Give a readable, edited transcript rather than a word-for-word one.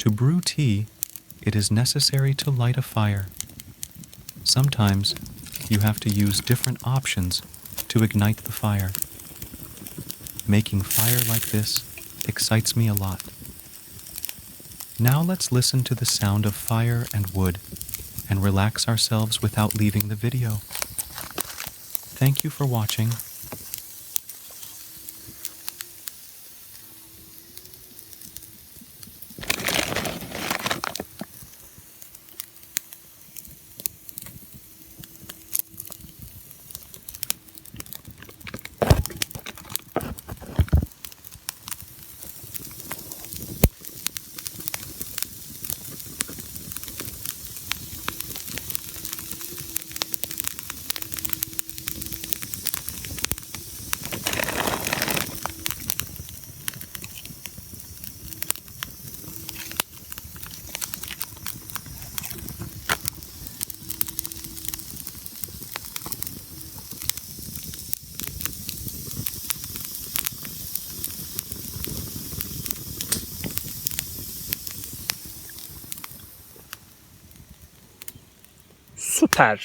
To brew tea, it is necessary to light a fire. Sometimes you have to use different options to ignite the fire. Making fire like this excites me a lot. Now let's listen to the sound of fire and wood and relax ourselves without leaving the video. Thank you for watching. Süper.